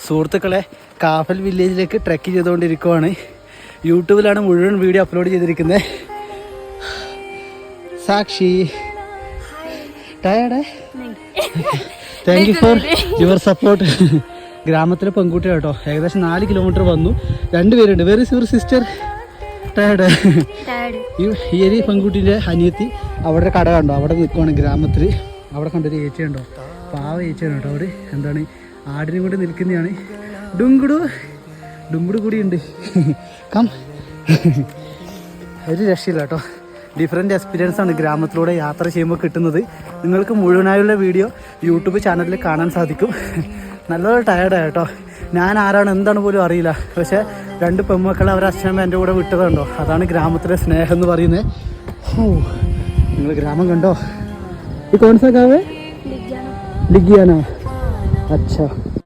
സുഹൃത്തുക്കളെ കാഫൽ വില്ലേജിലേക്ക് ട്രെക്ക് ചെയ്തുകൊണ്ടിരിക്കുവാണ്. യൂട്യൂബിലാണ് മുഴുവൻ video upload ചെയ്തിരിക്കുന്നത്. സാക്ഷി tired? Thank you for your support. ഗ്രാമത്തിലെ പെൺകുട്ടി കേട്ടോ. ഏകദേശം 4 കിലോമീറ്റർ വന്നു. 2 പേരുണ്ട്. Were is your sister? Tired? ഈ ഒരു പെൺകുട്ടീൻ്റെ അനിയത്തി അവിടെ കട കണ്ടോ, അവിടെ നിൽക്കുവാണ് ഗ്രാമത്തിൽ. അവിടെ കണ്ടൊരു ഏച്ചി ഉണ്ടോ, പാവ ഏച്ചിയാണ് കേട്ടോ. അവിടെ എന്താണ് ആടിനും കൊണ്ട് നിൽക്കുന്നതാണ്. ഡുങ്കുടു കൂടി ഉണ്ട്. കം. ഒരു രക്ഷയില്ല കേട്ടോ. ഡിഫറെൻ്റ് എക്സ്പീരിയൻസ് ആണ് ഗ്രാമത്തിലൂടെ യാത്ര ചെയ്യുമ്പോൾ കിട്ടുന്നത്. നിങ്ങൾക്ക് മുഴുവനായുള്ള വീഡിയോ യൂട്യൂബ് ചാനലിൽ കാണാൻ സാധിക്കും. നല്ലൊരു ടയർഡാണ് കേട്ടോ. ഞാൻ ആരാണ് എന്താണ് പോലും അറിയില്ല. പക്ഷേ 2 പെൺമക്കളെ അവരെ അച്ഛനമ്മ എൻ്റെ കൂടെ വിട്ടതുണ്ടോ, അതാണ് ഗ്രാമത്തിലെ സ്നേഹം എന്ന് പറയുന്നത്. നിങ്ങൾ ഗ്രാമം കണ്ടോ? ഈ കോൺസാ ഗാവ് ലിഗ്യാന. അച്ഛാ